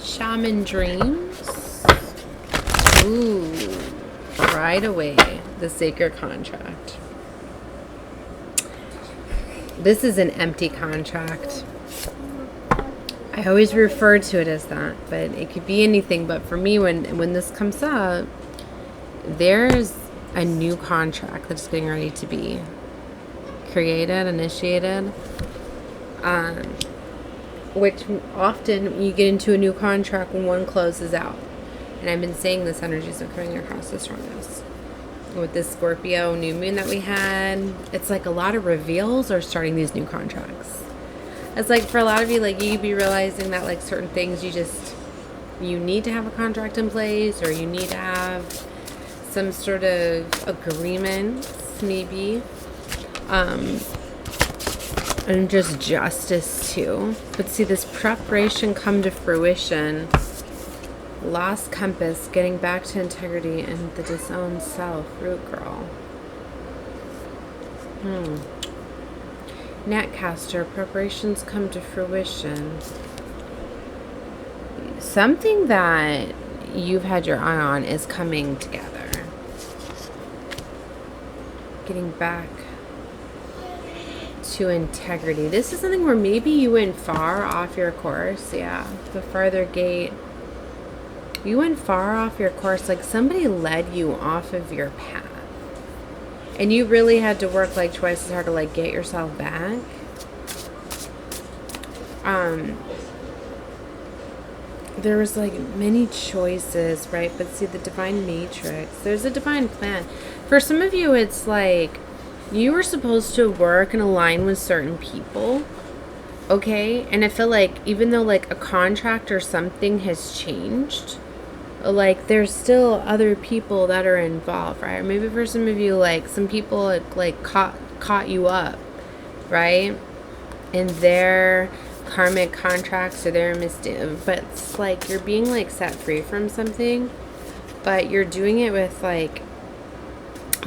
Shaman dreams. Ooh, right away, the sacred contract. This is an empty contract. I always refer to it as that, but it could be anything. But for me, when this comes up, there's a new contract that's getting ready to be created, initiated. Which often you get into a new contract when one closes out. And I've been saying this energy's been coming across the strongest. With this Scorpio new moon that we had, it's like a lot of reveals are starting these new contracts. It's like for a lot of you, like you'd be realizing that like certain things you need to have a contract in place, or you need to have some sort of agreement, maybe. And just justice too. But see this preparation come to fruition. Lost compass, getting back to integrity, and the disowned self, root girl. Netcaster, preparations come to fruition. Something that you've had your eye on is coming together. Getting back to integrity. This is something where maybe you went far off your course. Yeah, the farther gate. You went far off your course, like somebody led you off of your path. And you really had to work like twice as hard to like get yourself back. There was like many choices, right? But see the divine matrix, there's a divine plan. For some of you, it's like you were supposed to work and align with certain people. Okay, and I feel like even though like a contract or something has changed, like there's still other people that are involved, right? Or maybe for some of you, like some people like caught you up, right? In their karmic contracts or their mistake, but it's like you're being like set free from something, but you're doing it with like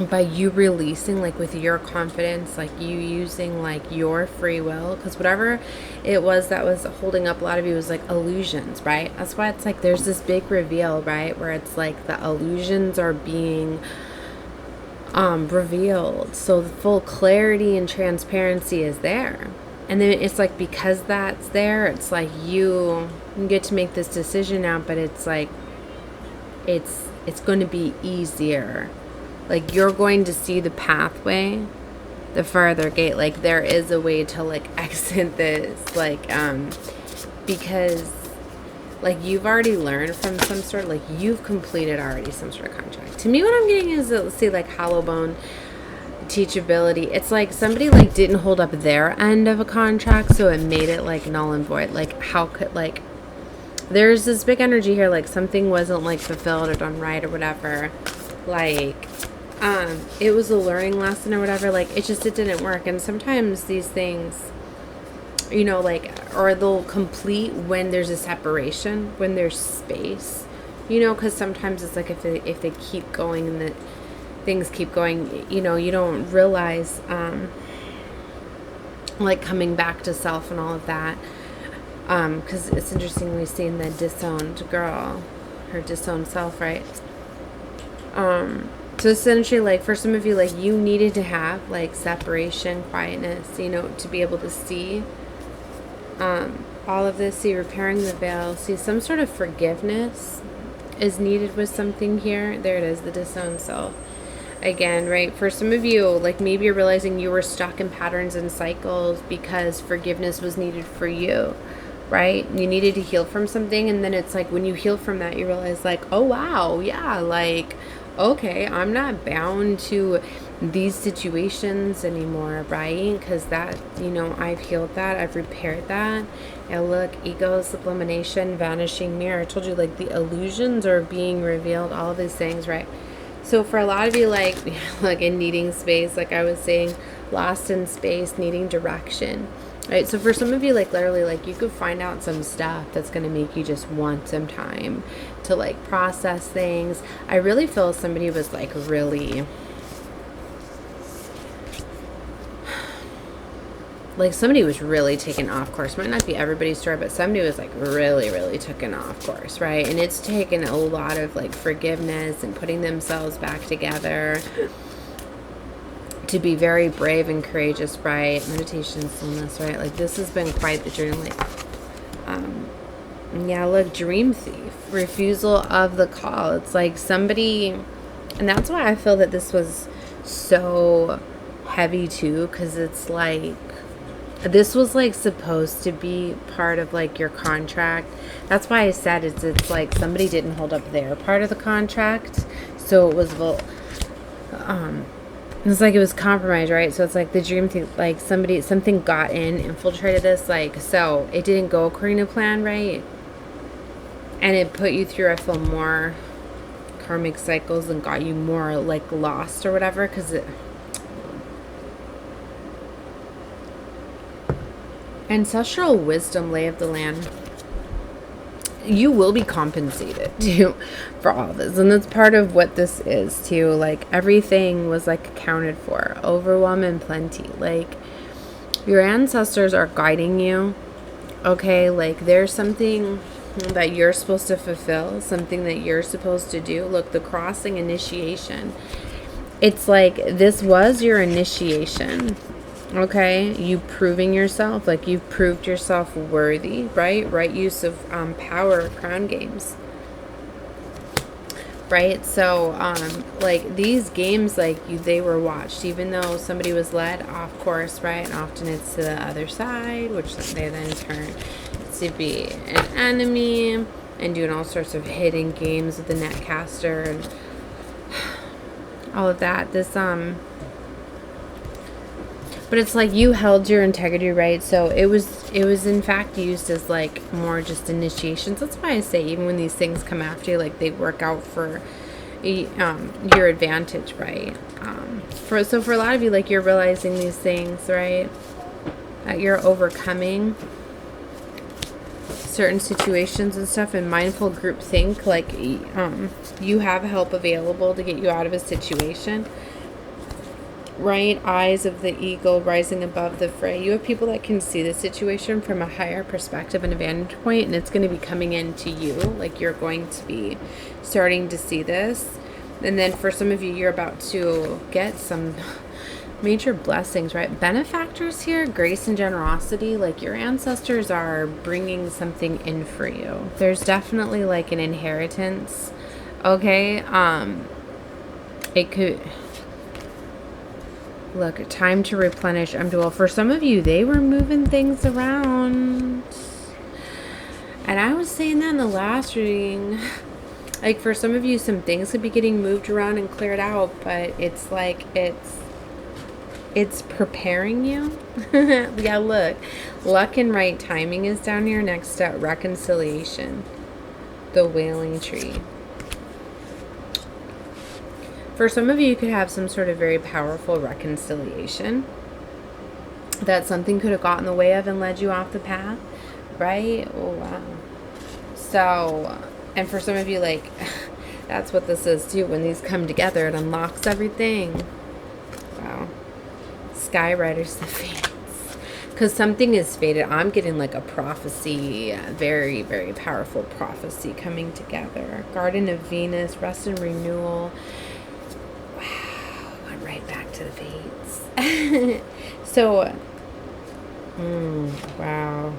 by you releasing, like with your confidence, like you using like your free will, because whatever it was that was holding up a lot of you was like illusions, right? That's why it's like there's this big reveal, right, where it's like the illusions are being revealed, so the full clarity and transparency is there. And then it's like because that's there, it's like you get to make this decision now, but it's like it's going to be easier. Like you're going to see the pathway, the farther gate. Like there is a way to like exit this, like because like you've already learned from some sort, like you've completed already some sort of contract. To me, what I'm getting is, let's see, like hollow bone, teachability. It's like somebody like didn't hold up their end of a contract, so it made it like null and void. Like how could, like there's this big energy here, like something wasn't like fulfilled or done right or whatever. Like it was a learning lesson or whatever, like it didn't work. And sometimes these things, you know, like, or they'll complete when there's a separation, when there's space, you know, because sometimes it's like if they keep going and the things keep going, you know, you don't realize like coming back to self and all of that, because it's interesting, we've seen the disowned girl, her disowned self, right? So essentially, like for some of you, like you needed to have like separation, quietness, you know, to be able to see all of this, see repairing the veil, see some sort of forgiveness is needed with something here. There it is, the disowned self. Again, right, for some of you, like maybe you're realizing you were stuck in patterns and cycles because forgiveness was needed for you, right? You needed to heal from something, and then it's like when you heal from that, you realize like, oh wow, yeah, like okay, I'm not bound to these situations anymore, right? Because that, you know, I've healed that, I've repaired that. And look, ego, sublimination, vanishing mirror. I told you, like the illusions are being revealed, all of these things, right? So for a lot of you, like in needing space, like I was saying, lost in space, needing direction, right? So for some of you, like literally, like you could find out some stuff that's going to make you just want some time to like process things. I really feel somebody was like really like somebody was really taken off course. Might not be everybody's story, but somebody was like really, really taken off course, right? And it's taken a lot of like forgiveness and putting themselves back together to be very brave and courageous, right? Meditation, stillness, right? Like this has been quite the journey. Like, yeah, look, dream thief, refusal of the call. It's like somebody, and that's why I feel that this was so heavy too, because it's like, this was like supposed to be part of like your contract. That's why I said it's like somebody didn't hold up their part of the contract, so it was it's like it was compromised, right? So it's like the dream thing, like something got in, infiltrated this, like, so it didn't go according to plan, right? And it put you through, I feel, more karmic cycles and got you more like lost or whatever, because it. Ancestral wisdom, lay of the land. You will be compensated too for all this, and that's part of what this is too. Like everything was like accounted for, overwhelm and plenty. Like your ancestors are guiding you, okay? Like there's something that you're supposed to fulfill, something that you're supposed to do. Look, the crossing, initiation, it's like this was your initiation. Okay, you proving yourself, like you've proved yourself worthy, right? Right use of power, crown games, right? So, like these games, like they were watched, even though somebody was led off course, right? And often it's to the other side, which they then turn to be an enemy and doing all sorts of hidden games with the netcaster and all of that. This, but it's like you held your integrity, right? So it was in fact used as like more just initiations. That's why I say even when these things come after you, like they work out for your advantage, right? For a lot of you, like you're realizing these things, right? That you're overcoming certain situations and stuff, and mindful group think, like you have help available to get you out of a situation. Right? Eyes of the eagle rising above the fray. You have people that can see the situation from a higher perspective and a vantage point, and it's going to be coming into you. Like you're going to be starting to see this. And then for some of you, you're about to get some major blessings, right? Benefactors here, grace and generosity. Like your ancestors are bringing something in for you. There's definitely like an inheritance. Okay. It could... Look, time to replenish. Well, for some of you, they were moving things around. And I was saying that in the last reading. Like, for some of you, some things could be getting moved around and cleared out. But it's like, it's preparing you. Yeah, look. Luck and right timing is down here next to reconciliation. The wailing tree. For some of you, you could have some sort of very powerful reconciliation that something could have gotten in the way of and led you off the path, right? Oh, wow. So, and for some of you, like, that's what this is too. When these come together, it unlocks everything. Wow. Skywriters, the fates. Because something is fated. I'm getting like a prophecy, very, very powerful prophecy coming together. Garden of Venus, rest and renewal. Right back to the fates. So, wow.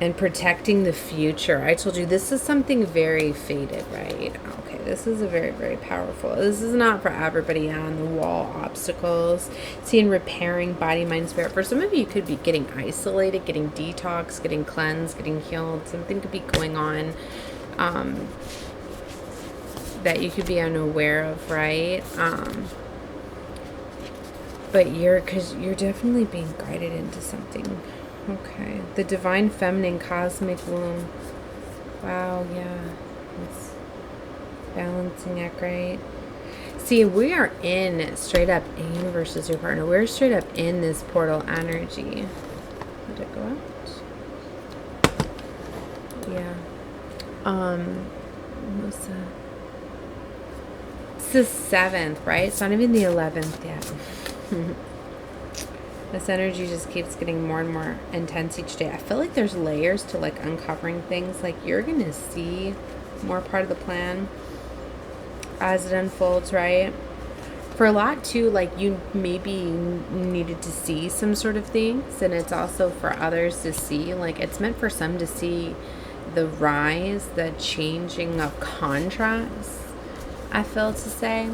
And protecting the future. I told you this is something very fated, right? Okay, this is a very, very powerful. This is not for everybody on the wall obstacles. Seeing repairing body, mind, spirit. For some of you, you could be getting isolated, getting detox, getting cleansed, getting healed. Something could be going on that you could be unaware of, right? But because you're definitely being guided into something. Okay. The divine feminine cosmic womb. Wow, yeah. It's balancing act, right? See, we are in straight up a universe as your partner. We're straight up in this portal energy. Did it go out? Yeah. What's that? It's the 7th, right? It's not even the 11th yet. This energy just keeps getting more and more intense each day. I feel like there's layers to like uncovering things. Like you're going to see more part of the plan as it unfolds, right? For a lot too, like you maybe needed to see some sort of things, and it's also for others to see. Like it's meant for some to see the rise, the changing of contrasts, I feel to say.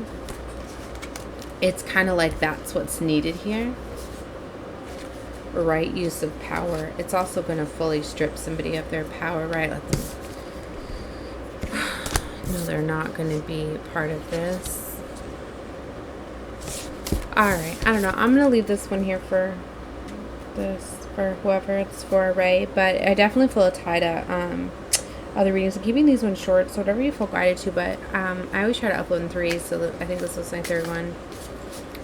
It's kind of like that's what's needed here. Right use of power. It's also going to fully strip somebody of their power, right? Let them no, they're not going to be part of this. Alright, I don't know. I'm going to leave this one here for this, for whoever it's for, right? But I definitely feel a tie to other readings. I'm keeping these ones short, so whatever you feel guided to, but I always try to upload in 3, so I think this was my 3rd one.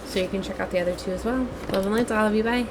So you can check out the other 2 as well. Love and light to all of you. Bye.